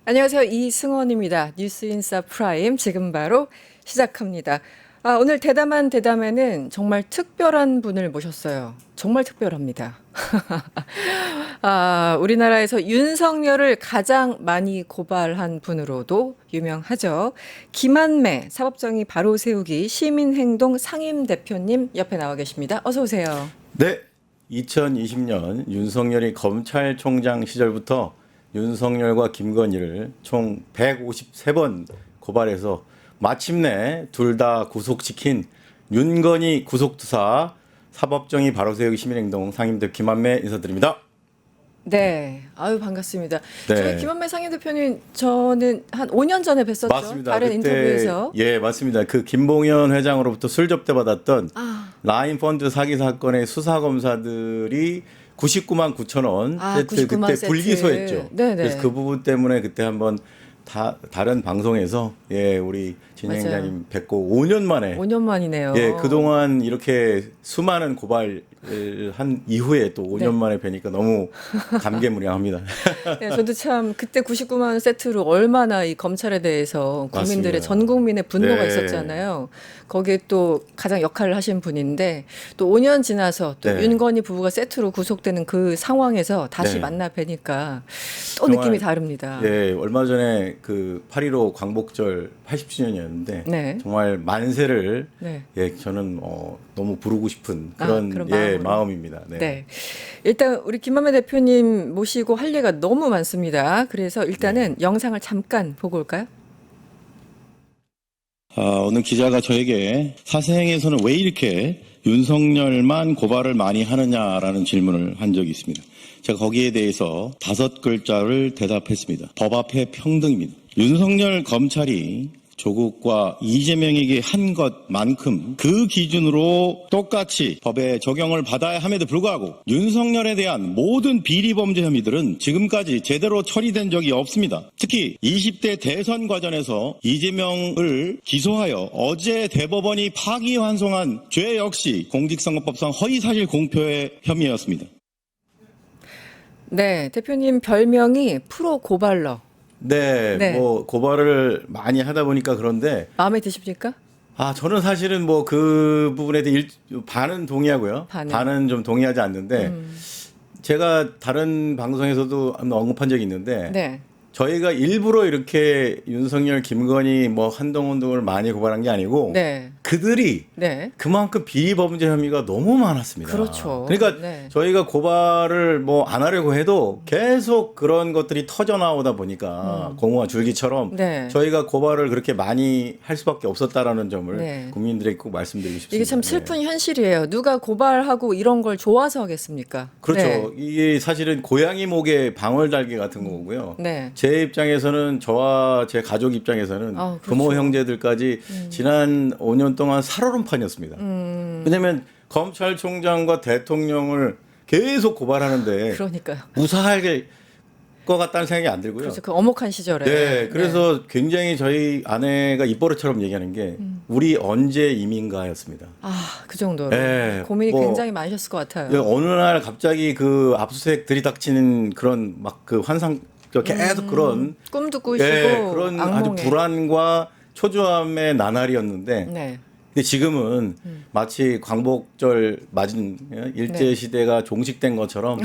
안녕하세요. 이승원입니다. 뉴스인사 프라임 지금 바로 시작합니다. 오늘 대담한 대담에는 정말 특별한 분을 모셨어요. 정말 특별합니다. 우리나라에서 윤석열을 가장 많이 고발한 분으로도 유명하죠. 김한매 사법정의 바로 세우기 시민행동 상임대표님 옆에 나와 계십니다. 어서 오세요. 네, 2020년 윤석열이 검찰총장 시절부터 윤석열과 김건희를 총 153번 고발해서 마침내 둘 다 구속시킨 윤건희 구속투사 사법정의 바로세우기 시민행동 상임대표 김한매 인사드립니다. 네, 반갑습니다. 네. 저희 김한매 상임대표님 저는 한 5년 전에 뵀었죠. 맞습니다. 다른 그때, 인터뷰에서. 예, 맞습니다. 그 김봉현 회장으로부터 술 접대받았던 아, 라인 펀드 사기 사건의 수사 검사들이 99만 9천 원 세트 99만 그때 세트. 불기소했죠. 네네. 그래서 그 부분 때문에 그때 한번 다른 방송에서 우리 진행자님 뵙고 5년 만에 5년 만이네요. 그동안 이렇게 수많은 고발을 한 이후에 또 5년 네. 만에 뵈니까 너무 감개무량합니다. 네, 저도 참 그때 99만 원 세트로 얼마나 이 검찰에 대해서 국민들의 맞습니다. 전 국민의 분노가 네. 있었잖아요. 거기에 또 가장 역할을 하신 분인데 또 5년 지나서 또 네. 윤건희 부부가 세트로 구속되는 그 상황에서 다시 네. 만나 뵈니까 또 정말, 느낌이 다릅니다. 얼마 전에 그 8.15 광복절 80주년이었는데 네. 정말 만세를 네. 저는 너무 부르고 싶은 그런 그런 마음으로. 마음입니다. 네. 일단 우리 김만매 대표님 모시고 할 얘기가 너무 많습니다. 그래서 일단은 영상을 잠깐 보고 올까요? 어느 기자가 저에게 사생에서는 왜 이렇게 윤석열만 고발을 많이 하느냐라는 질문을 한 적이 있습니다. 제가 거기에 대해서 5글자를 대답했습니다. 법 앞에 평등입니다. 윤석열 검찰이 조국과 이재명에게 한 것만큼 그 기준으로 똑같이 법에 적용을 받아야 함에도 불구하고 윤석열에 대한 모든 비리범죄 혐의들은 지금까지 제대로 처리된 적이 없습니다. 특히 20대 대선 과정에서 이재명을 기소하여 어제 대법원이 파기환송한 죄 역시 공직선거법상 허위사실 공표의 혐의였습니다. 네, 대표님 별명이 프로 고발러. 네. 뭐 고발을 많이 하다 보니까 그런데 마음에 드십니까? 저는 사실은 뭐 그 부분에 대해 반은 동의하고요. 반은 좀 동의하지 않는데 제가 다른 방송에서도 한번 언급한 적이 있는데 네. 저희가 일부러 이렇게 윤석열, 김건희, 뭐 한동훈 등을 많이 고발한 게 아니고 네. 그들이 네. 그만큼 비범죄 혐의가 너무 많았습니다. 그렇죠. 그러니까 네. 저희가 고발을 뭐 안 하려고 해도 계속 그런 것들이 터져 나오다 보니까 공허와 줄기처럼 네. 저희가 고발을 그렇게 많이 할 수밖에 없었다라는 점을 네. 국민들에게 꼭 말씀드리고 싶습니다. 이게 참 슬픈 현실이에요. 누가 고발하고 이런 걸 좋아서 하겠습니까? 그렇죠. 네. 이게 사실은 고양이 목에 방울 달기 같은 거고요. 네. 제 입장에서는 저와 제 가족 입장에서는 그렇죠. 부모 형제들까지 지난 5년 동안 살얼음판이었습니다. 왜냐하면 검찰총장과 대통령을 계속 고발하는데 그러니까요. 무사할 것 같다는 생각이 안 들고요. 그렇죠. 그 엄혹한 시절에. 네, 그래서 굉장히 저희 아내가 입버릇처럼 얘기하는 게 우리 언제 이민가였습니다. 그 정도로 네, 고민이 뭐, 굉장히 많으셨을 것 같아요. 어느 날 갑자기 그 압수수색 들이닥치는 그런 막 그 환상 계속 그런 꿈도 꾸시고 그런 아주 악몽에. 불안과 초조함의 나날이었는데 네. 근데 지금은 마치 광복절 맞은 일제 시대가 종식된 것처럼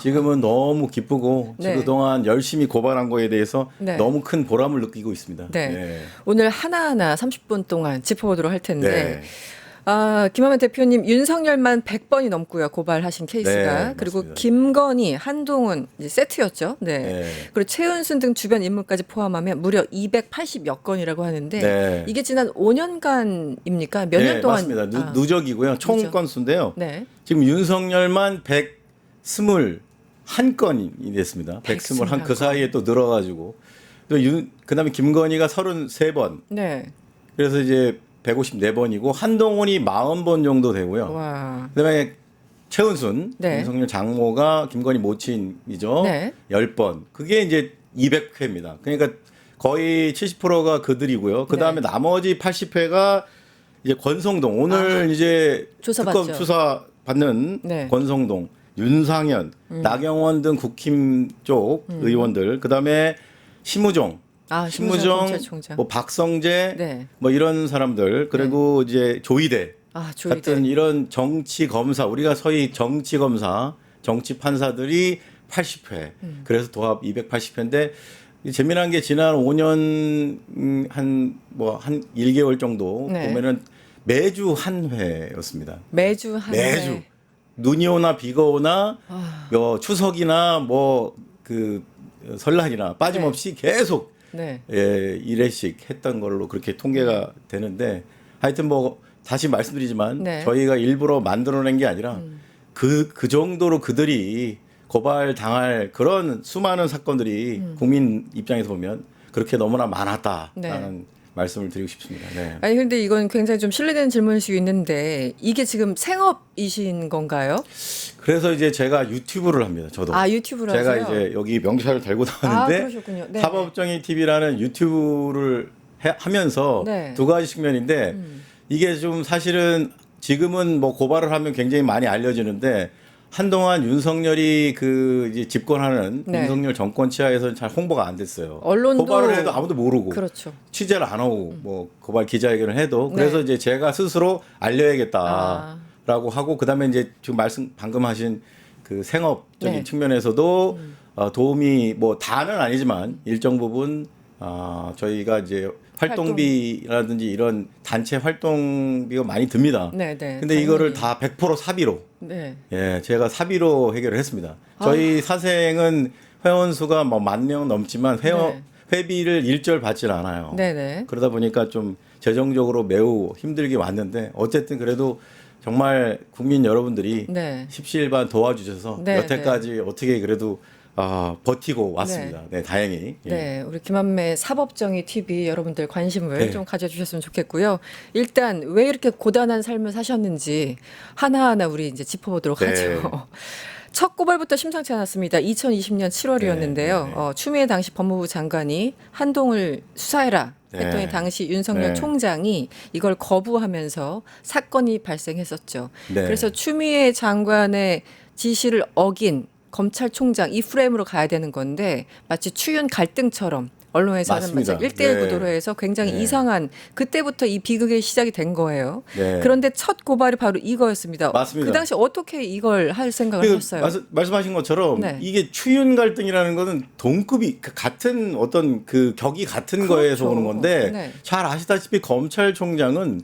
지금은 너무 기쁘고 네. 그동안 열심히 고발한 거에 대해서 네. 너무 큰 보람을 느끼고 있습니다. 네. 오늘 하나하나 30분 동안 짚어보도록 할 텐데. 네. 김한매 대표님 윤석열만 100번이 넘고요. 고발하신 케이스가. 네, 그리고 맞습니다. 김건희, 한동훈 이제 세트였죠. 네. 네. 그리고 최은순 등 주변 인물까지 포함하면 무려 280여 건이라고 하는데 네. 이게 지난 5년간입니까? 몇 년 동안? 맞습니다. 누적이고요. 총 누적. 건수인데요. 네. 지금 윤석열만 121건이 됐습니다. 121. 그 사이에 또 늘어가지고 또 그다음에 김건희가 33번. 네. 그래서 이제 154번이고 한동훈이 40번 정도 되고요. 와. 그다음에 최은순, 네. 윤석열 장모가 김건희 모친이죠. 네. 10번. 그게 이제 200회입니다. 그러니까 거의 70%가 그들이고요. 그다음에 네. 나머지 80회가 이제 권성동. 오늘 이제 조사받죠. 특검 수사 받는 네. 권성동, 윤상현, 나경원 등 국힘 쪽 의원들. 그다음에 심우정, 심우정 검찰총장. 뭐 박성재, 네. 뭐 이런 사람들 그리고 이제 조이대 조이대. 같은 이런 정치 검사 우리가 소위 정치 검사, 정치 판사들이 80회. 그래서 도합 280회인데 재미난 게 지난 5년 한 1개월 정도 네. 보면은 매주 한 회였습니다. 매주 한 매주 회. 눈이 오나 비가 오나 추석이나 뭐 그 설날이나 빠짐없이 계속 네. 1회씩 했던 걸로 그렇게 통계가 되는데 하여튼 뭐 다시 말씀드리지만 네. 저희가 일부러 만들어낸 게 아니라 그 정도로 그들이 고발 당할 그런 수많은 사건들이 국민 입장에서 보면 그렇게 너무나 많았다라는 네. 말씀을 드리고 싶습니다. 네. 아니 근데 이건 굉장히 좀 실례되는 질문일 수 있는데 이게 지금 생업이신 건가요? 그래서 이제 제가 유튜브를 합니다. 저도. 유튜브를 제가 하세요? 이제 여기 명찰을 달고 나왔는데 그러셨군요. 네. 사법정의 TV라는 유튜브를 하면서 네. 두 가지 측면인데 이게 좀 사실은 지금은 뭐 고발을 하면 굉장히 많이 알려지는데 한동안 윤석열이 그 이제 집권하는 네. 윤석열 정권 치하에서는 잘 홍보가 안 됐어요. 언론도 고발을 해도 아무도 모르고 그렇죠. 취재를 안 하고 뭐 고발 기자회견을 해도 그래서 네. 이제 제가 스스로 알려야겠다라고 하고 그다음에 이제 지금 방금 하신 그 생업적인 네. 측면에서도 도움이 뭐 다는 아니지만 일정 부분 저희가 이제 활동비라든지 이런 단체 활동비가 많이 듭니다. 네, 네. 근데 이거를 다 100% 사비로 네. 제가 사비로 해결을 했습니다. 저희 사생은 회원 수가 뭐 10,000명 넘지만 네. 회비를 일절 받질 않아요. 네, 네. 그러다 보니까 좀 재정적으로 매우 힘들게 왔는데 어쨌든 그래도 정말 국민 여러분들이 네. 십시일반 도와주셔서 네, 여태까지 어떻게 그래도 버티고 왔습니다. 네, 다행히. 예. 네, 우리 김한매 사법정의 TV 여러분들 관심을 네. 좀 가져주셨으면 좋겠고요. 일단 왜 이렇게 고단한 삶을 사셨는지 하나하나 우리 이제 짚어보도록 네. 하죠. 첫 고발부터 심상치 않았습니다. 2020년 7월이었는데요. 네, 네. 추미애 당시 법무부 장관이 한동을 수사해라 했더니 네. 당시 윤석열 네. 총장이 이걸 거부하면서 사건이 발생했었죠. 네. 그래서 추미애 장관의 지시를 어긴 검찰총장 이 프레임으로 가야 되는 건데 마치 추윤 갈등처럼 언론에서는 맞습니다. 마치 1대1 네. 구도로 해서 굉장히 네. 이상한 그때부터 이 비극의 시작이 된 거예요. 네. 그런데 첫 고발이 바로 이거였습니다. 맞습니다. 그 당시 어떻게 이걸 할 생각을 하셨어요? 말씀하신 것처럼 네. 이게 추윤 갈등이라는 거는 동급이 같은 어떤 그 격이 같은 그렇죠. 거에서 오는 건데 네. 잘 아시다시피 검찰총장은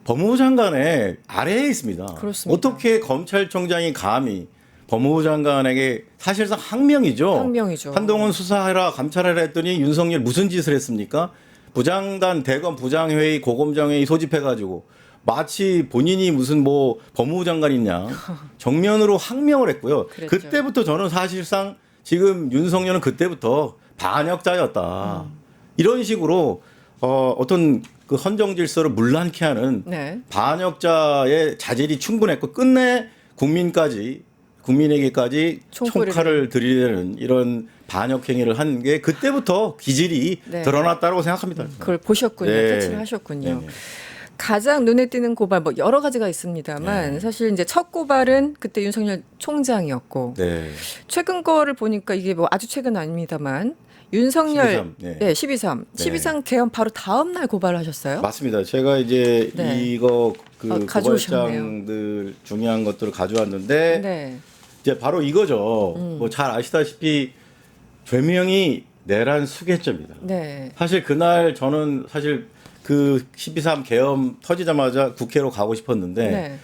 법무부 장관의 아래에 있습니다. 그렇습니다. 어떻게 검찰총장이 감히 법무부 장관에게 사실상 항명이죠. 항명이죠. 한동훈 수사해라 감찰해라 했더니 윤석열 무슨 짓을 했습니까? 부장단 대검 부장회의 고검장회의 소집해가지고 마치 본인이 무슨 뭐 법무부 장관이냐 정면으로 항명을 했고요. 그랬죠. 그때부터 저는 사실상 지금 윤석열은 그때부터 반역자였다. 이런 식으로 어떤 그 헌정 질서를 문란케 하는 네. 반역자의 자질이 충분했고 끝내 국민에게까지 총소리를. 총칼을 들이대는 이런 반역 행위를 한 게 그때부터 기질이 네. 드러났다고 생각합니다. 그걸 보셨군요. 네. 캐치를 하셨군요. 네네. 가장 눈에 띄는 고발 뭐 여러 가지가 있습니다만 네. 사실 이제 첫 고발은 그때 윤석열 총장이었고 네. 최근 거를 보니까 이게 뭐 아주 최근 아닙니다만 윤석열 12.3, 네. 네, 12.3. 네. 12.3 개헌 바로 다음 날 고발을 하셨어요? 맞습니다. 제가 이제 네. 이거 그 가져오셨네요. 고발장들 중요한 것들을 가져왔는데 네. 이제 바로 이거죠. 뭐 잘 아시다시피 죄명이 내란 수괴죄입니다. 네. 사실 그날 저는 사실 그 12.3 계엄 터지자마자 국회로 가고 싶었는데 네.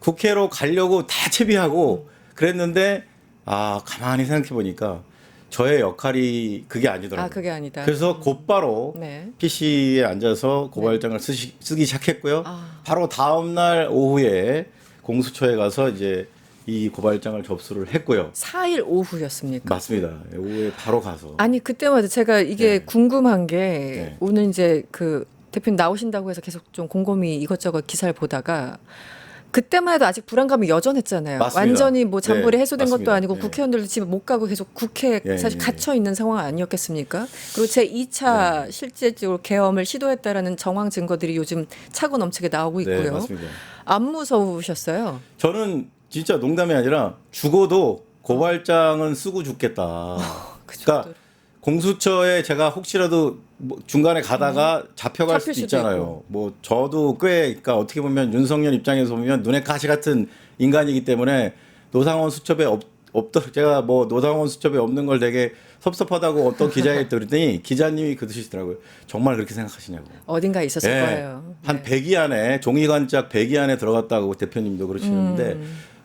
국회로 가려고 다 채비하고 그랬는데 가만히 생각해 보니까 저의 역할이 그게 아니더라고요. 그게 아니다. 그래서 곧바로 네. PC에 앉아서 고발장을 쓰기 시작했고요. 아. 바로 다음 날 오후에 공수처에 가서 이제 이 고발장을 접수를 했고요. 4일 오후였습니까? 맞습니다. 오후에 바로 가서. 아니 그때마다 제가 이게 네. 궁금한 게 네. 오늘 이제 그 대표님 나오신다고 해서 계속 좀 곰곰이 이것저것 기사를 보다가 그때만 해도 아직 불안감이 여전했잖아요. 맞습니다. 완전히 뭐 잔불이 네, 해소된 것도 맞습니다. 아니고 네. 국회의원들도 집에 못 가고 계속 국회에 예, 사실 예. 갇혀 있는 상황 아니었겠습니까? 그리고 제 2차 네. 실제적으로 계엄을 시도했다라는 정황 증거들이 요즘 차고 넘치게 나오고 네, 있고요. 맞습니다. 안 무서우셨어요? 저는 진짜 농담이 아니라 죽어도 고발장은 쓰고 죽겠다. 그 그러니까 정도로. 공수처에 제가 혹시라도 뭐 중간에 가다가 잡혀갈 잡힐 수도 수도 있잖아요. 있고. 뭐 저도 꽤 그러니까 어떻게 보면 윤석열 입장에서 보면 눈에 가시 같은 인간이기 때문에 노상원 수첩에 없더 제가 뭐 노상원 수첩에 없는 걸 되게 섭섭하다고 어떤 기자에게 들었더니 기자님이 그러시더라고요. 정말 그렇게 생각하시냐고. 어딘가 있었을 예. 거예요. 한 네. 100위 안에 종이관짝 100위 안에 들어갔다고 대표님도 그러시는데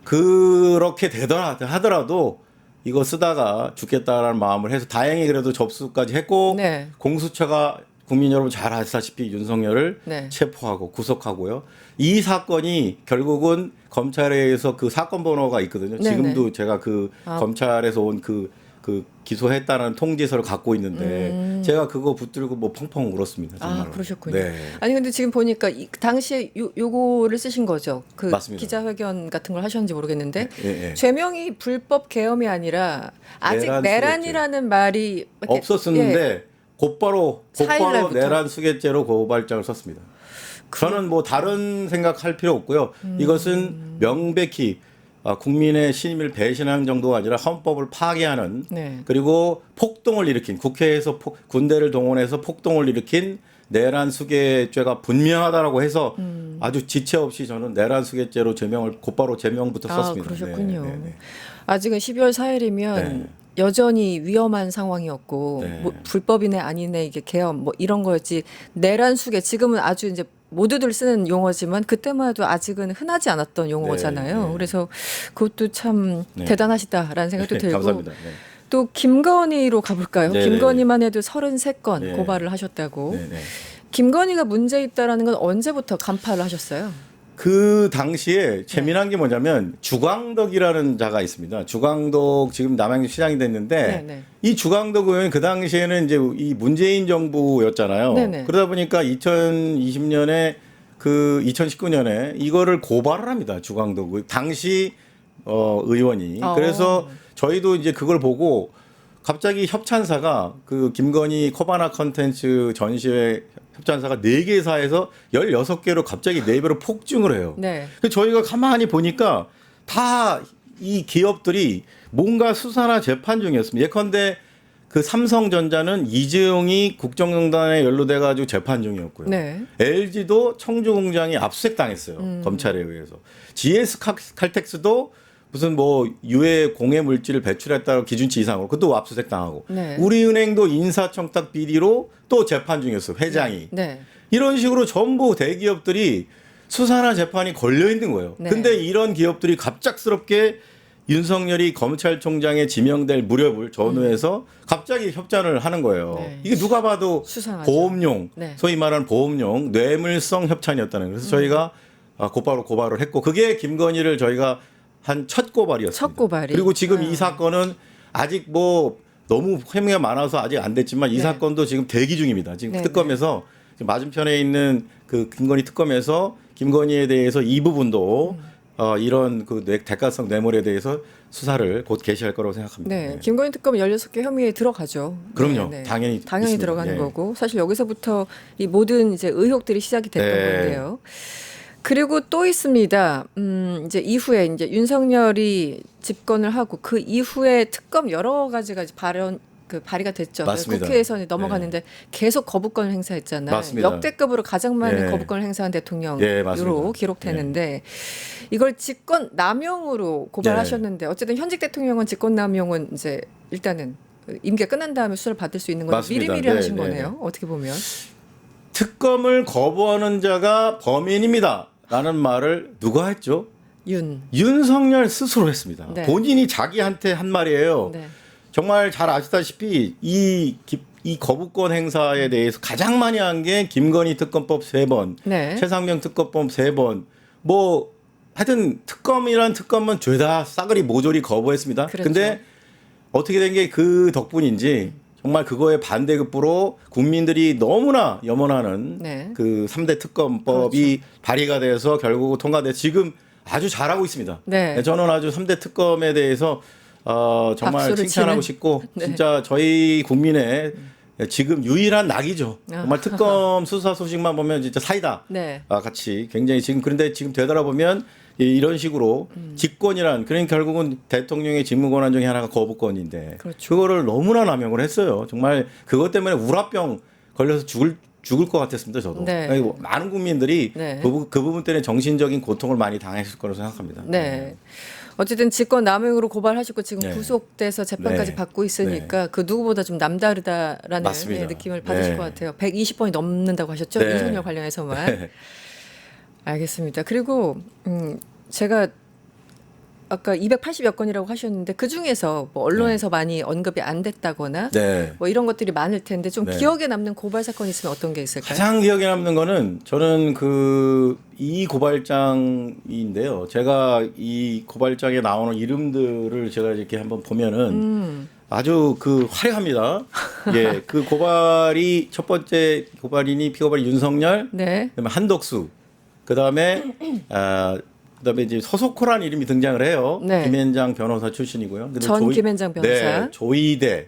그렇게 되더라 하더라도 이거 쓰다가 죽겠다라는 마음을 해서 다행히 그래도 접수까지 했고 네. 공수처가 국민 여러분 잘 아시다시피 윤석열을 네. 체포하고 구속하고요. 이 사건이 결국은 검찰에 의해서 그 사건 번호가 있거든요. 네네. 지금도 제가 그 아. 검찰에서 온 그 기소했다는 통지서를 갖고 있는데 제가 그거 붙들고 뭐 펑펑 울었습니다. 정말. 아, 그러셨군요. 네. 아니 근데 지금 보니까 당시에 요거를 쓰신 거죠. 그 맞습니다. 기자회견 같은 걸 하셨는지 모르겠는데 예, 예. 죄명이 불법 계엄이 아니라 아직 내란 내란이라는 말이 이렇게- 없었었는데 예. 곧바로 4일날부터. 내란 수개죄로 고발장을 썼습니다. 저는 뭐 다른 생각할 필요 없고요. 이것은 명백히 국민의 신임을 배신하는 정도가 아니라 헌법을 파괴하는 네. 그리고 폭동을 일으킨 국회에서 군대를 동원해서 폭동을 일으킨 내란 수개죄가 분명하다라고 해서 아주 지체 없이 저는 내란 수개죄로 곧바로 제명부터 썼습니다. 그러셨군요. 네, 네, 네. 아직은 12월 4일이면 네. 여전히 위험한 상황이었고 네. 뭐 불법이네 아니네 이게 계엄 뭐 이런 거였지 내란 수계 지금은 아주 이제 모두들 쓰는 용어지만 그때만 해도 아직은 흔하지 않았던 용어잖아요. 네, 네. 그래서 그것도 참 네. 대단하시다라는 생각도 네, 들고 감사합니다. 네. 또 김건희로 가볼까요? 네, 김건희만 해도 33건 네. 고발을 하셨다고. 네, 네. 김건희가 문제 있다라는 건 언제부터 간파를 하셨어요? 그 당시에 재미난 게 뭐냐면 주광덕이라는 자가 있습니다. 주광덕 지금 남양주 시장이 됐는데 네, 네. 이 주광덕 의원 그 당시에는 이제 이 문재인 정부였잖아요. 네, 네. 그러다 보니까 2020년에 그 2019년에 이거를 고발을 합니다. 주광덕 당시 의원이. 그래서 저희도 이제 그걸 보고 갑자기 협찬사가 그 김건희 코바나 컨텐츠 전시회 협찬사가 4개사에서 16개로 갑자기 4배로 폭증을 해요. 네. 그래서 저희가 가만히 보니까 다 이 기업들이 뭔가 수사나 재판 중이었습니다. 예컨대 그 삼성전자는 이재용이 국정농단에 연루돼 가지고 재판 중이었고요. 네. LG도 청주 공장이 압수수색 당했어요. 검찰에 의해서. GS 칼텍스도 무슨 뭐 유해 공해 물질을 배출했다고 기준치 이상으로 그것도 압수수색 당하고. 네. 우리은행도 인사청탁 비리로 또 재판 중이었어요. 회장이. 네. 이런 식으로 전부 대기업들이 수사나 재판이 걸려 있는 거예요. 네. 근데 이런 기업들이 갑작스럽게 윤석열이 검찰총장에 지명될 무렵을 전후해서 갑자기 협찬을 하는 거예요. 네. 이게 누가 봐도 수상하죠. 보험용, 네. 소위 말하는 보험용 뇌물성 협찬이었다는 거예요. 그래서 저희가 곧바로 고발을 했고 그게 김건희를 저희가 한 첫 고발이었습니다. 첫 고발이. 그리고 지금 이 사건은 아직 뭐 너무 혐의가 많아서 아직 안 됐지만 이 네. 사건도 지금 대기 중입니다. 지금 네, 특검에서 지금 맞은편에 있는 그 김건희 특검에서 김건희에 대해서 이 부분도 이런 그 대가성 뇌물에 대해서 수사를 곧 개시할 거라고 생각합니다. 네, 네. 김건희 특검 16개 혐의에 들어가죠. 그럼요. 네, 네. 당연히 있습니다. 들어가는 네. 거고 사실 여기서부터 이 모든 이제 의혹들이 시작이 됐던 네. 건데요. 그리고 또 있습니다. 이제 이후에 이제 윤석열이 집권을 하고 그 이후에 특검 여러 가지가 이제 발의가 됐죠. 맞습니다. 국회에서는 넘어갔는데 계속 거부권을 행사했잖아요. 맞습니다. 역대급으로 가장 많은 네. 거부권을 행사한 대통령으로 네, 맞습니다. 기록되는데 이걸 직권 남용으로 고발하셨는데 어쨌든 현직 대통령은 직권 남용은 이제 일단은 임기가 끝난 다음에 수사를 받을 수 있는 건데 맞습니다. 미리미리 네, 하신 네, 거네요. 어떻게 보면. 특검을 거부하는 자가 범인입니다라는 말을 누가 했죠? 윤석열 스스로 했습니다. 네. 본인이 자기한테 한 말이에요. 네. 정말 잘 아시다시피 이 거부권 행사에 대해서 가장 많이 한 게 김건희 특검법 3번, 네. 최상병 특검법 3번, 뭐 하여튼 특검이란 특검은 죄다 싸그리 모조리 거부했습니다. 그렇죠. 근데 어떻게 된 게 그 덕분인지 정말 그거에 반대급부로 국민들이 너무나 염원하는 네. 그 3대 특검법이 발의가 돼서 결국 통과돼 지금 아주 잘하고 있습니다. 네. 저는 아주 3대 특검에 대해서 정말 박수를 칭찬하고 치는? 싶고 네. 진짜 저희 국민의 지금 유일한 낙이죠. 정말 특검 수사 소식만 보면 진짜 사이다. 네. 같이 굉장히 지금 그런데 지금 되돌아보면 이런 식으로 직권이란 그러니까 결국은 대통령의 직무권한 중에 하나가 거부권인데 그렇죠. 그거를 너무나 남용을 했어요. 정말 그것 때문에 우라병 걸려서 죽을 것 같았습니다. 저도. 네. 그러니까 많은 국민들이 네. 그 부분 때문에 정신적인 고통을 많이 당했을 거라고 생각합니다. 네. 어쨌든 직권 남용으로 고발하셨고 지금 네. 구속돼서 재판까지 네. 받고 있으니까 그 누구보다 좀 남다르다라는 맞습니다. 예, 느낌을 받으실 네. 것 같아요. 120번이 넘는다고 하셨죠? 네. 윤석열 관련해서만. 네. 알겠습니다. 그리고 제가 아까 280여 건이라고 하셨는데 그 중에서 뭐 언론에서 많이 언급이 안 됐다거나 네. 뭐 이런 것들이 많을 텐데 좀 네. 기억에 남는 고발 사건이 있으면 어떤 게 있을까요? 가장 기억에 남는 거는 저는 이 고발장인데요. 제가 이 고발장에 나오는 이름들을 제가 이렇게 한번 보면은 아주 화려합니다. 예, 그 고발이 첫 번째 고발인이 피고발이 윤석열, 네. 그다음에 한덕수, 그다음에 이제 서석호라는 이름이 등장을 해요. 네. 김현장 변호사 출신이고요. 그다음에 전 김현장 변호사. 네, 조이대.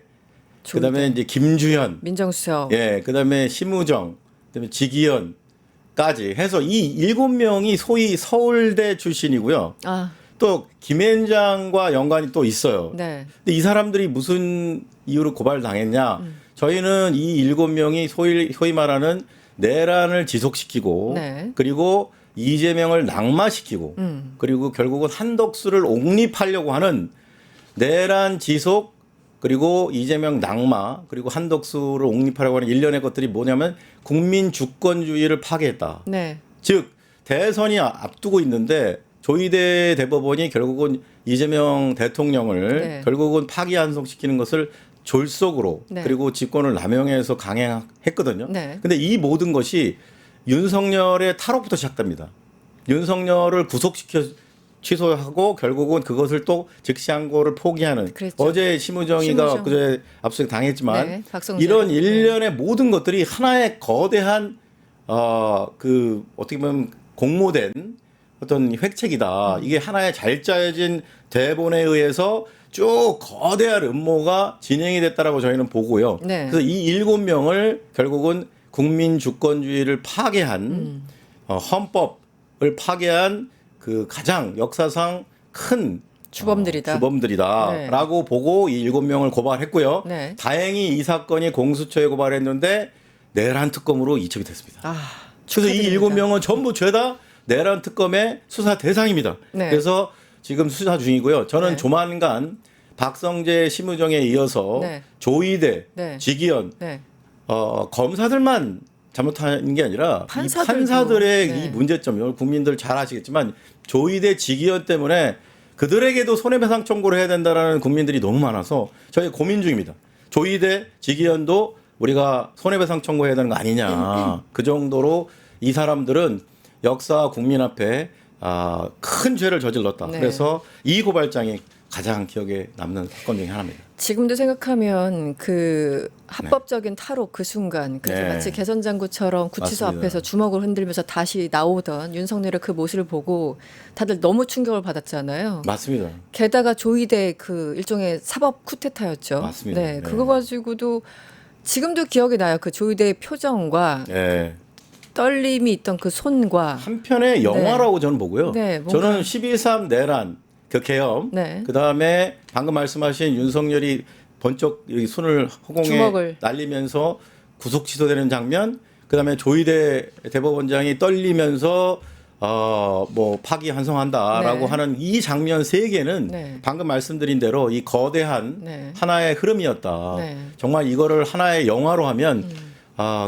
그다음에 이제 김주현. 민정수석. 예, 그다음에 심우정, 그다음에 지기현까지 해서 이 7명이 소위 서울대 출신이고요. 아, 또 김현장과 연관이 또 있어요. 네. 근데 이 사람들이 무슨 이유로 고발당했냐? 저희는 이 7명이 소위 말하는 내란을 지속시키고 네. 그리고 이재명을 낙마시키고 그리고 결국은 한덕수를 옹립하려고 하는 내란 지속 그리고 이재명 낙마 그리고 한덕수를 옹립하려고 하는 일련의 것들이 뭐냐면 국민 주권주의를 파괴했다. 네. 즉 대선이 앞두고 있는데 조희대 대법원이 결국은 이재명 대통령을 네. 결국은 파기환송시키는 것을 졸속으로 네. 그리고 직권을 남용해서 강행했거든요. 네. 근데 이 모든 것이 윤석열의 탈옥부터 시작됩니다. 윤석열을 구속시켜 취소하고 결국은 그것을 또 즉시항고를 포기하는 그랬죠. 어제 심우정이가 심우정. 그제 압수수색 당했지만 네, 박성재. 이런 일련의 모든 것들이 하나의 거대한 어떻게 보면 공모된 어떤 획책이다. 이게 하나의 잘 짜여진 대본에 의해서 쭉 거대한 음모가 진행이 됐다라고 저희는 보고요. 네. 그래서 이 7명을 결국은 국민 주권주의를 파괴한 헌법을 파괴한 그 가장 역사상 큰 주범들이다. 주범들이다라고 보고 이 7명을 고발했고요. 네. 다행히 이 사건이 공수처에 고발했는데 내란 특검으로 이첩이 됐습니다. 아, 그래서 이 축하드립니다. 7명은 전부 죄다 내란 특검의 수사 대상입니다. 네. 그래서 지금 수사 중이고요. 저는 네. 조만간 박성재 심우정에 이어서 네. 조이대, 네. 지기현 네. 검사들만 잘못한 게 아니라 이 판사들도. 판사들의 네. 이 문제점, 이걸 국민들 잘 아시겠지만 조이대 지기현 때문에 그들에게도 손해배상 청구를 해야 된다라는 국민들이 너무 많아서 저희 고민 중입니다. 조이대 지기현도 우리가 손해배상 청구해야 되는 거 아니냐. 그 정도로 이 사람들은 역사와 국민 앞에 큰 죄를 저질렀다. 네. 그래서 이 고발장이 가장 기억에 남는 사건 중에 하나입니다. 지금도 생각하면 그 합법적인 탈옥 그 순간 그래서 네. 마치 개선장구처럼 구치소 맞습니다. 앞에서 주먹을 흔들면서 다시 나오던 윤석열의 그 모습을 보고 다들 너무 충격을 받았잖아요. 맞습니다. 게다가 조이대 그 일종의 사법 쿠데타였죠. 맞습니다. 네, 네. 그거 가지고도 지금도 기억이 나요. 그 조이대의 표정과 예. 떨림이 있던 그 손과 한편의 영화라고 저는 보고요. 네, 뭔가- 저는 12.3 내란 그 계엄, 네. 그 다음에 방금 말씀하신 윤석열이 번쩍 여기 손을 허공에 주먹을. 날리면서 구속 취소되는 장면, 그 다음에 조희대 대법원장이 떨리면서 뭐 파기환송한다라고 네. 하는 이 장면 세 개는 네. 방금 말씀드린 대로 이 거대한 네. 하나의 흐름이었다. 네. 정말 이거를 하나의 영화로 하면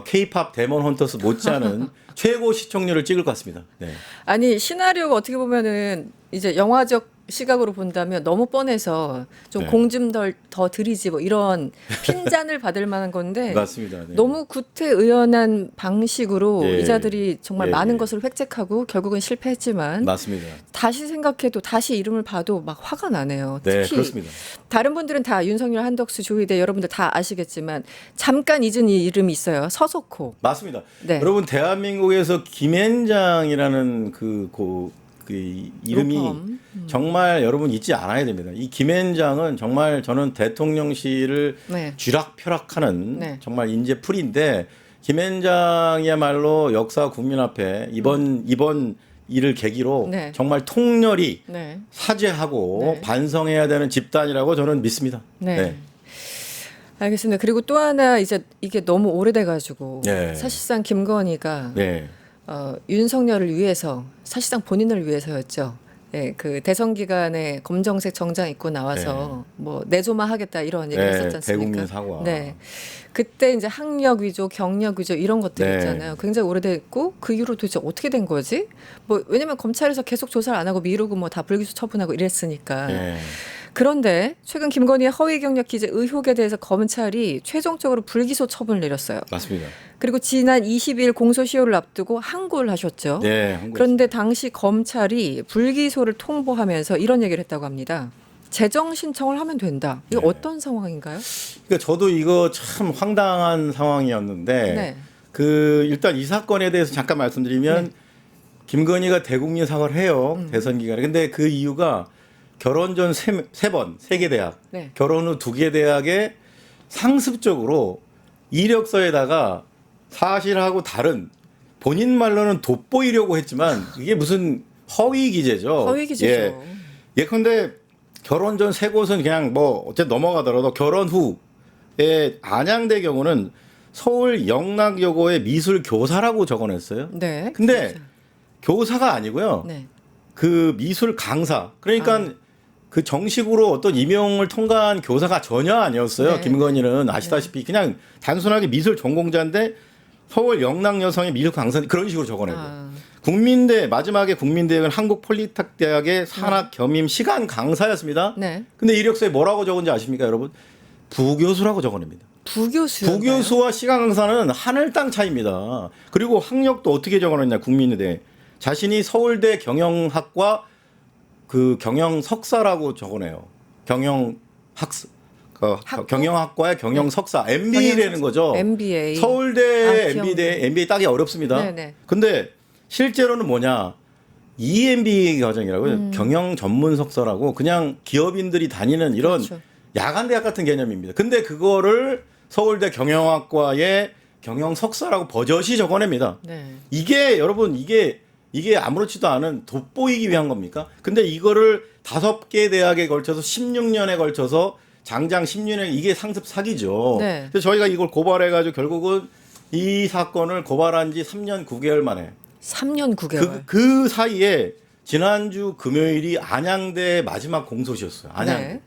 K-팝 데몬 헌터스 못지않은 최고 시청률을 찍을 것 같습니다. 네. 아니 시나리오가 어떻게 보면은 이제 영화적 시각으로 본다면 너무 뻔해서 좀 네. 공 좀 더 들이지 뭐 이런 핀잔을 받을 만한 건데 맞습니다. 네. 너무 구태의연한 방식으로 예. 이자들이 정말 예, 많은 예. 것을 획책하고 결국은 실패했지만 맞습니다. 다시 생각해도 다시 이름을 봐도 막 화가 나네요. 네, 특히 그렇습니다. 다른 분들은 다 윤석열, 한덕수, 조희대 여러분들 다 아시겠지만 잠깐 잊은 이 이름이 있어요. 서석호. 맞습니다. 네. 여러분 대한민국에서 김앤장이라는 그 이름이 로펌. 정말 여러분 잊지 않아야 됩니다. 이 김앤장은 정말 저는 대통령실을 네. 쥐락펴락하는 네. 정말 인재풀인데 김앤장이야말로 역사 국민 앞에 이번 일을 계기로 네. 정말 통렬히 네. 사죄하고 네. 반성해야 되는 집단이라고 저는 믿습니다. 네. 알겠습니다. 그리고 또 하나 이제 이게 너무 오래돼 가지고 네. 사실상 김건희가 네. 윤석열을 위해서 사실상 본인을 위해서였죠. 네, 그 대선 기간에 검정색 정장 입고 나와서 뭐 내조마 하겠다 이런 얘기를 네, 했었지 않습니까? 대국민 사과. 네. 그때 이제 학력 위조, 경력 위조 이런 것들 네. 있잖아요. 굉장히 오래됐고 그 이후로 도대체 어떻게 된 거지? 뭐 왜냐면 검찰에서 계속 조사를 안 하고 미루고 뭐 다 불기소 처분하고 이랬으니까. 네. 그런데 최근 김건희의 허위 경력 기재 의혹에 대해서 검찰이 최종적으로 불기소 처분을 내렸어요. 맞습니다. 그리고 지난 20일 공소시효를 앞두고 항고를 하셨죠. 네. 한국 그런데 당시 검찰이 불기소를 통보하면서 이런 얘기를 했다고 합니다. 재정 신청을 하면 된다. 이거 네. 어떤 상황인가요? 그러니까 저도 이거 참 황당한 상황이었는데 네. 그 일단 이 사건에 대해서 잠깐 말씀드리면 네. 김건희가 대국민 사과를 해요. 대선 기간에. 근데 그 이유가 결혼 전 세 번, 세 개 대학, 네. 결혼 후 두 개 대학에 상습적으로 이력서에다가 사실하고 다른 본인 말로는 돋보이려고 했지만 이게 무슨 허위 기재죠. 허위 기재죠. 예컨대 결혼 전 세 곳은 그냥 뭐 어쨌든 넘어가더라도 결혼 후에 안양대 경우는 서울 영락여고의 미술 교사라고 적어냈어요. 네. 근데 교사가 아니고요. 네. 그 미술 강사. 그러니까 그 정식으로 어떤 임용을 통과한 교사가 전혀 아니었어요. 네. 김건희는 아시다시피 그냥 단순하게 미술 전공자인데 서울 영락 여성의 미술 강사 그런 식으로 적어내고. 국민대 마지막에 국민대학은 한국폴리텍대학의 산학 겸임 시간 강사였습니다. 네. 근데 이력서에 뭐라고 적은지 아십니까, 여러분? 부교수라고 적어냅니다. 부교수요. 부교수와 시간 강사는 하늘 땅 차이입니다. 그리고 학력도 어떻게 적어놨냐, 국민대. 자신이 서울대 경영학과 그 경영 석사라고 적어내요. 경영학과의 경영 석사, MBA라는 거죠. MBA. 서울대 기억나요. MBA 따기 어렵습니다. 네네. 근데 실제로는 뭐냐? EMBA 과정이라고요. 경영 전문 석사라고 그냥 기업인들이 다니는 이런 그렇죠. 야간 대학 같은 개념입니다. 근데 그거를 서울대 경영학과의 경영 석사라고 버젓이 적어냅니다. 네. 이게 여러분 이게 아무렇지도 않은 돋보이기 위한 겁니까? 근데 이거를 5개 대학에 걸쳐서 16년에 걸쳐서 장장 10년에 이게 상습 사기죠. 네. 그래서 저희가 이걸 고발해가지고 결국은 이 사건을 고발한 지 3년 9개월 만에 3년 9개월. 그 사이에 지난주 금요일이 안양대 마지막 공소시였어요. 안양. 네.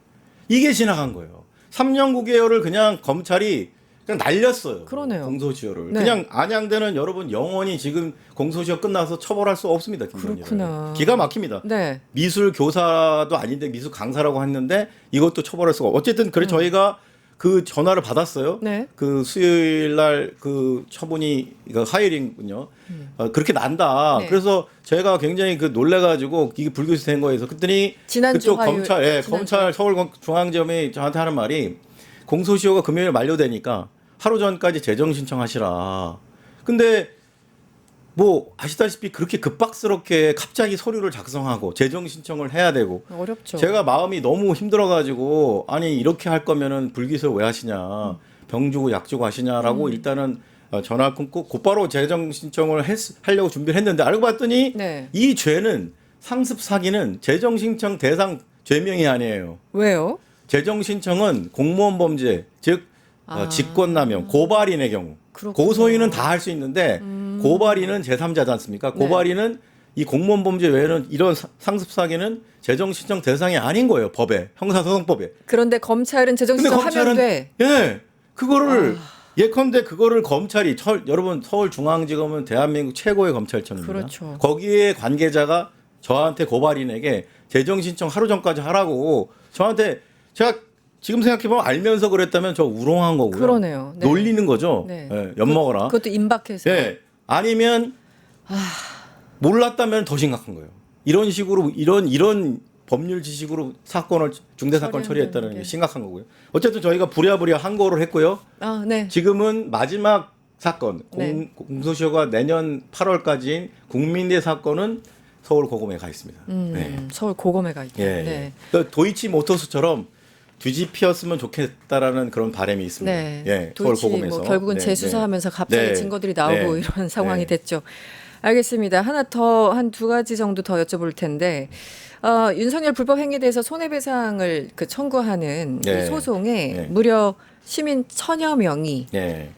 이게 지나간 거예요. 3년 9개월을 그냥 검찰이 그냥 날렸어요. 그러네요. 공소시효를. 네. 그냥 안양대는 여러분 영원히 지금 공소시효 끝나서 처벌할 수 없습니다. 김건희를. 그렇구나. 기가 막힙니다. 네. 미술 교사도 아닌데 미술 강사라고 했는데 이것도 처벌할 수가 어쨌든 그래 저희가 그 전화를 받았어요. 네. 그 수요일 날 그 처분이 이거 화요일이군요. 그렇게 난다. 네. 그래서 제가 굉장히 그 놀래가지고 이게 불교시 된 거에서 그랬더니 지난주 그쪽 화요일, 검찰, 지난주. 검찰 서울중앙지검이 저한테 하는 말이 공소시효가 금요일 만료되니까 하루 전까지 재정 신청하시라. 근데 뭐 아시다시피 그렇게 급박스럽게 갑자기 서류를 작성하고 재정 신청을 해야 되고 어렵죠. 제가 마음이 너무 힘들어가지고 아니 이렇게 할 거면은 불기소 왜 하시냐 병 주고 약 주고 하시냐라고 일단은 전화 끊고 곧바로 재정 신청을 하려고 준비를 했는데 알고 봤더니 네. 이 죄는 상습 사기는 재정 신청 대상 죄명이 아니에요. 왜요? 재정 신청은 공무원 범죄 즉 직권남용 고발인의 경우 그렇구나. 고소인은 다 할 수 있는데 고발인은 제3자지 않습니까? 고발인은 이 공무원 범죄 외에는 이런 상습 사기는 재정 신청 대상이 아닌 거예요. 법에 형사소송법에. 그런데 검찰은 재정 근데 신청하면 돼. 그거를 예컨대 그거를 검찰이 여러분 서울중앙지검은 대한민국 최고의 검찰청입니다. 그렇죠. 거기에 관계자가 저한테 고발인에게 재정 신청 하루 전까지 하라고 저한테 제가 지금 생각해보면 알면서 그랬다면 저 우롱한 거고요. 그러네요. 네. 놀리는 거죠. 네. 엿먹어라. 그것도 임박해서. 예. 아니면 몰랐다면 더 심각한 거예요. 이런 식으로 이런 법률 지식으로 중대 사건 처리했다는 게 게. 심각한 거고요. 어쨌든 저희가 부랴부랴 항고를 했고요. 아, 네. 지금은 마지막 사건 네. 공소시효가 내년 8월까지인 국민대 사건은 서울 고검에 가 있습니다. 네. 서울 고검에 가 있다. 예. 네. 그 도이치 모터스처럼 뒤집혔으면 좋겠다라는 그런 바람이 있습니다. 네. 예, 서울 도이치 고검에서 뭐 결국은 네, 재수사하면서 갑자기 네. 증거들이 나오고 네. 이런 상황이 네. 됐죠. 알겠습니다. 하나 더, 한 두 가지 정도 더 여쭤볼 텐데, 윤석열 불법 행위에 대해서 손해배상을 그 청구하는 네. 이 소송에 네. 무려 시민 1,000여 명이 네.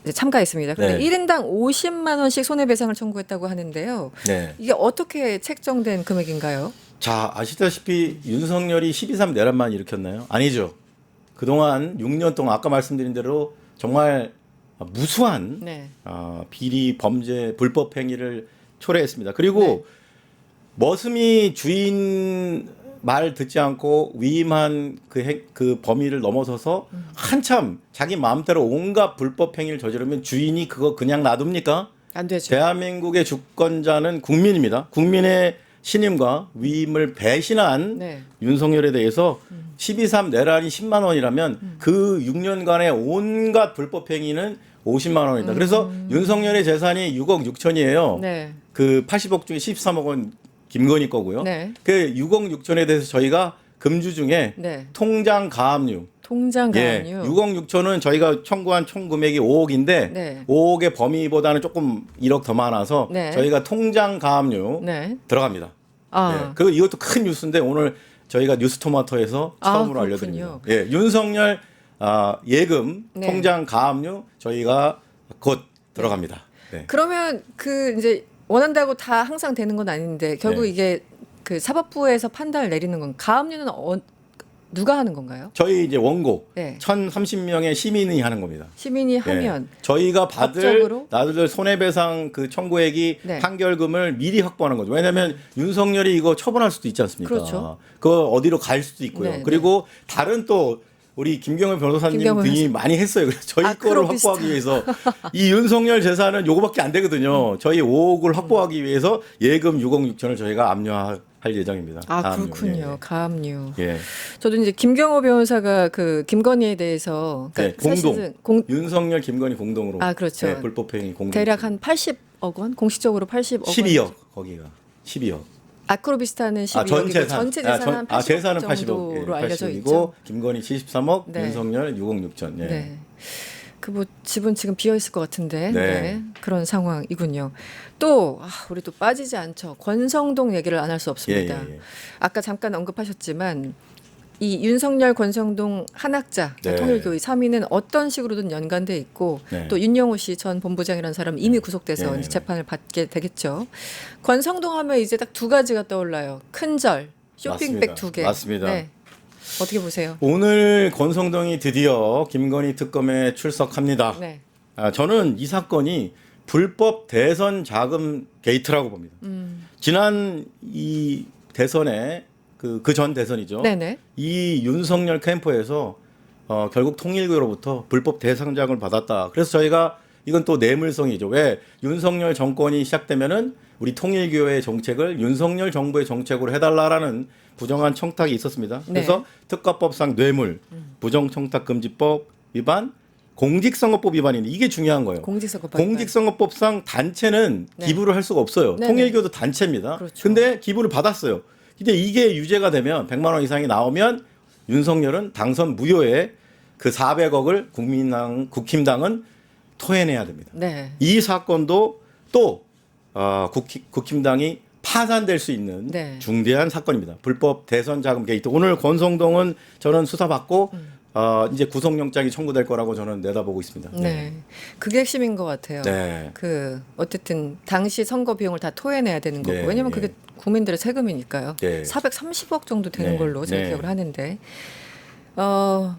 이제 참가했습니다. 그런데 네. 1인당 50만 원씩 손해배상을 청구했다고 하는데요. 네. 이게 어떻게 책정된 금액인가요? 자, 아시다시피 윤석열이 12.3 내란만 일으켰나요? 아니죠. 그동안 6년 동안 아까 말씀드린 대로 정말 무수한 네. 비리, 범죄, 불법 행위를 초래했습니다. 그리고 네. 머슴이 주인 말 듣지 않고 위임한 그 범위를 넘어서서 한참 자기 마음대로 온갖 불법 행위를 저지르면 주인이 그거 그냥 놔둡니까? 안 되죠. 대한민국의 주권자는 국민입니다. 국민의 신임과 위임을 배신한 네. 윤석열에 대해서 12.3 내란이 10만 원이라면 그 6년간의 온갖 불법 행위는 50만 원이다. 그래서 윤석열의 재산이 6억 6천이에요. 네. 그 80억 중에 13억 원 김건희 거고요. 네. 그 6억 6천에 대해서 저희가 금주 중에 네. 통장 가압류. 통장 예, 가압류. 6억 6천은 저희가 청구한 총 금액이 5억인데 네. 5억의 범위보다는 조금 1억 더 많아서 네. 저희가 통장 가압류 네. 들어갑니다. 아. 예, 그리고 이것도 큰 뉴스인데 오늘 저희가 뉴스토마토에서 처음으로 그렇군요. 알려드립니다. 예, 윤석열 예금 네. 통장 가압류 저희가 곧 들어갑니다. 네. 그러면 그 이제 원한다고 다 항상 되는 건 아닌데 결국 네. 이게 그 사법부에서 판단을 내리는 건 가압류는 누가 하는 건가요? 저희 이제 원고 네. 1,030명의 시민이 하는 겁니다. 시민이 예. 하면 저희가 법적으로? 나들 손해배상 그 청구액이 네. 판결금을 미리 확보하는 거죠. 왜냐하면 윤석열이 이거 처분할 수도 있지 않습니까? 그렇죠. 그거 어디로 갈 수도 있고요. 네, 그리고 다른 또 우리 김경호 변호사님 김경호 등이 변호사. 많이 했어요. 그래서 저희 거를 아크로비스타. 확보하기 위해서 이 윤석열 재산은 요거밖에 안 되거든요. 저희 5억을 확보하기 위해서 예금 6억 6천을 저희가 압류할 예정입니다. 아 다음요. 그렇군요. 가압류. 예. 예. 저도 이제 김경호 변호사가 그 김건희에 대해서 네, 사실은 윤석열 김건희 공동으로 아, 그렇죠. 네, 불법행위 공동 대략 한 80억 원 공식적으로 80억 원. 12억 거기가 12억. 아크로비스타는 12억이고 전 재산. 전체 재산 한 80억 재산은 80억 정도로 알려져 80억이고 있죠. 김건희 73억, 네. 윤석열 6억 6천. 예. 네. 그 뭐 집은 지금 비어 있을 것 같은데 네. 네. 그런 상황이군요. 또 우리 또 빠지지 않죠. 권성동 얘기를 안 할 수 없습니다. 예. 아까 잠깐 언급하셨지만 이 윤석열, 권성동 한학자 네. 통일교의 3인은 어떤 식으로든 연관돼 있고 네. 또 윤영호 씨 전 본부장이라는 사람 이미 구속돼서 네. 이제 재판을 받게 되겠죠. 권성동 하면 이제 딱 두 가지가 떠올라요. 큰절, 쇼핑백 맞습니다. 2개. 맞습니다. 네. 어떻게 보세요? 오늘 권성동이 드디어 김건희 특검에 출석합니다. 네. 저는 이 사건이 불법 대선 자금 게이트라고 봅니다. 지난 이 대선에 그 전 대선이죠. 네네. 이 윤석열 캠프에서 결국 통일교로부터 불법 대상자금을 받았다. 그래서 저희가 이건 또 뇌물성이죠. 왜 윤석열 정권이 시작되면은 우리 통일교의 정책을 윤석열 정부의 정책으로 해달라라는 부정한 청탁이 있었습니다. 그래서 네. 특가법상 뇌물, 부정청탁금지법 위반, 공직선거법 위반인데 이게 중요한 거예요. 공직선거법. 공직선거법상 단체는 네. 기부를 할 수가 없어요. 네네. 통일교도 단체입니다. 그렇죠. 근데 기부를 받았어요. 근데 이게 유죄가 되면 100만 원 이상이 나오면 윤석열은 당선 무효에 그 400억을 국힘당은 토해내야 됩니다. 네. 이 사건도 또 국힘당이 파산될 수 있는 네. 중대한 사건입니다. 불법 대선 자금 게이트. 오늘 권성동은 저는 수사받고 이제 구속영장이 청구될 거라고 저는 내다보고 있습니다. 네. 그게 핵심인 것 같아요. 네. 그 어쨌든 당시 선거 비용을 다 토해내야 되는 거고 네, 왜냐면 네. 그게 국민들의 세금이니까요. 네. 430억 정도 되는 네, 걸로 제가 네. 기억을 하는데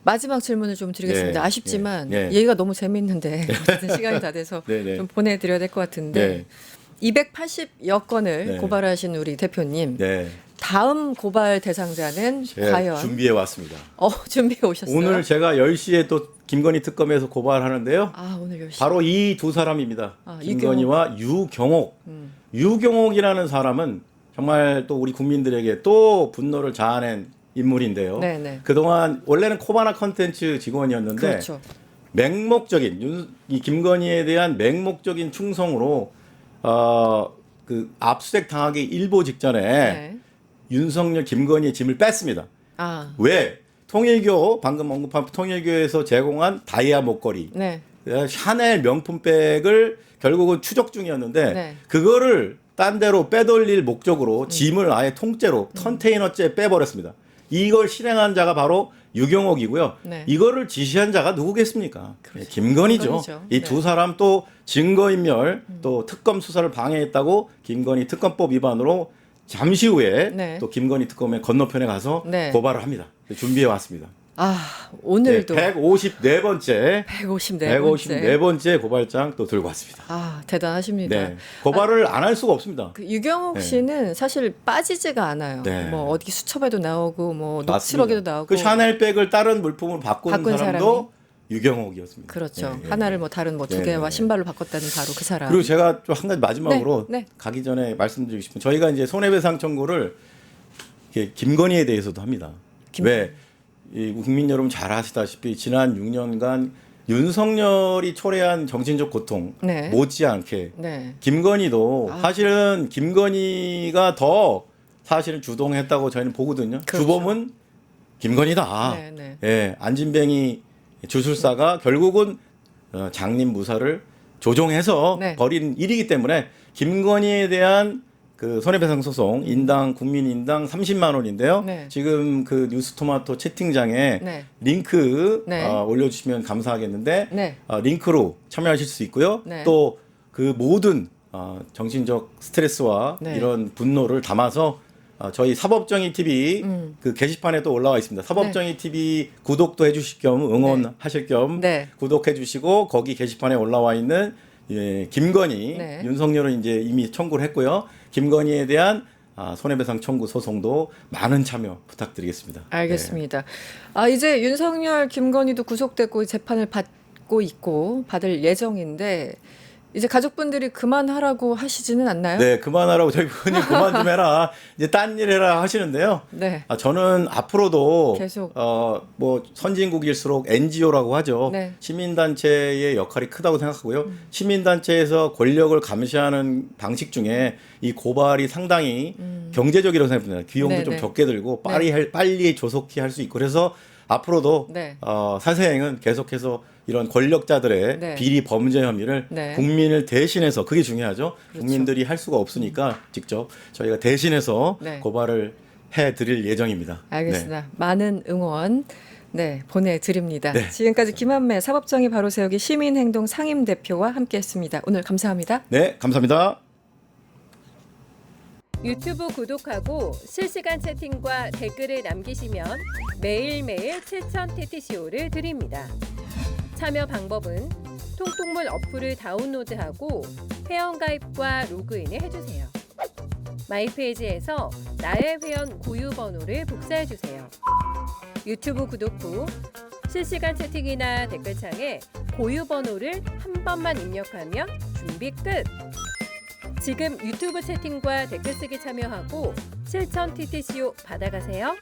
마지막 질문을 좀 드리겠습니다. 네, 아쉽지만 네, 네. 얘기가 너무 재밌는데 어쨌든 시간이 다 돼서 네, 네. 좀 보내드려야 될 것 같은데 네. 280여 건을 네. 고발하신 우리 대표님 네. 다음 고발 대상자는 제가 과연 준비해 왔습니다. 준비해 오셨어요? 오늘 제가 10시에 또 김건희 특검에서 고발하는데요. 오늘 열심히 바로 이 두 사람입니다. 아, 김건희와 유경옥. 유경옥이라는 사람은 정말 또 우리 국민들에게 또 분노를 자아낸 인물인데요. 네네. 그동안 원래는 코바나 컨텐츠 직원이었는데 그렇죠. 맹목적인 이 김건희에 대한 맹목적인 충성으로 그 압수수색 당하기 일보 직전에 네. 윤석열 김건희의 짐을 뺐습니다. 아, 왜? 통일교 방금 언급한 통일교에서 제공한 다이아 목걸이 네. 샤넬 명품백을 결국은 추적 중이었는데 네. 그거를 딴 데로 빼돌릴 목적으로 짐을 아예 통째로 컨테이너째 빼버렸습니다. 이걸 실행한 자가 바로 유경옥이고요. 네. 이거를 지시한 자가 누구겠습니까? 네, 김건희죠. 김건희죠. 이 네. 두 사람 또 증거인멸 또 특검 수사를 방해했다고 김건희 특검법 위반으로 잠시 후에 네. 또 김건희 특검의 건너편에 가서 네. 고발을 합니다. 준비해 왔습니다. 오늘도 154번째 154번째. 고발장 또 들고 왔습니다. 대단하십니다. 네. 고발을 안 할 수가 없습니다. 그 유경옥 네. 씨는 사실 빠지지가 않아요. 네. 뭐 어디 수첩에도 나오고 뭐 맞습니다. 녹취록에도 나오고. 그 샤넬백을 다른 물품으로 바꾼 바꾼 사람도 유경옥이었습니다. 그렇죠. 네, 네. 하나를 뭐 다른 뭐 두 네, 개와 네. 신발로 바꿨다는 바로 그 사람. 그리고 제가 좀 한 가지 마지막으로 네, 네. 가기 전에 말씀드리고 싶은 저희가 이제 손해배상 청구를 이렇게 김건희에 대해서도 합니다. 왜? 이 국민 여러분 잘 아시다시피 지난 6년간 윤석열이 초래한 정신적 고통 네. 못지않게 네. 김건희도 사실은 김건희가 더 사실은 주동했다고 저희는 보거든요. 그렇죠. 주범은 김건희다. 네, 네. 예, 안진뱅이 주술사가 결국은 장님 무사를 조종해서 네. 벌인 일이기 때문에 김건희에 대한 그 손해배상 소송 인당 국민 인당 30만 원인데요. 네. 지금 그 뉴스토마토 채팅장에 네. 링크 네. 올려주시면 감사하겠는데 네. 링크로 참여하실 수 있고요. 네. 또 그 모든 정신적 스트레스와 네. 이런 분노를 담아서 저희 사법정의 TV 그 게시판에 또 올라와 있습니다. 사법정의 TV 구독도 해주실 겸 응원하실 겸 네. 구독해 주시고 거기 게시판에 올라와 있는 김건희, 네. 윤석열은 이제 이미 청구를 했고요. 김건희에 대한 손해배상 청구 소송도 많은 참여 부탁드리겠습니다. 알겠습니다. 이제 윤석열, 김건희도 구속됐고 재판을 받고 있고 받을 예정인데 이제 가족분들이 그만하라고 하시지는 않나요? 네, 그만하라고 저희 부모님 그만 좀 해라. 이제 딴 일 해라 하시는데요. 네. 저는 앞으로도 계속. 뭐 선진국일수록 NGO라고 하죠. 네. 시민단체의 역할이 크다고 생각하고요. 시민단체에서 권력을 감시하는 방식 중에 이 고발이 상당히 경제적이라고 생각합니다. 비용도 네, 좀 네. 적게 들고 빨리 조속히 할 수 있고 그래서 앞으로도 네. 사세행은 계속해서 이런 권력자들의 네. 비리 범죄 혐의를 네. 국민을 대신해서 그게 중요하죠. 그렇죠. 국민들이 할 수가 없으니까 직접 저희가 대신해서 네. 고발을 해드릴 예정입니다. 알겠습니다. 많은 응원 보내드립니다. 네. 지금까지 김한매 사법정의 바로 세우기 시민행동 상임대표와 함께했습니다. 오늘 감사합니다. 네, 감사합니다. 유튜브 구독하고 실시간 채팅과 댓글을 남기시면 매일매일 7천 TTCO를 드립니다. 참여 방법은 통통물 어플을 다운로드하고 회원가입과 로그인을 해주세요. 마이페이지에서 나의 회원 고유 번호를 복사해주세요. 유튜브 구독 후 실시간 채팅이나 댓글창에 고유 번호를 한 번만 입력하면 준비 끝! 지금 유튜브 채팅과 댓글 쓰기 참여하고 실천 TTCO 받아가세요.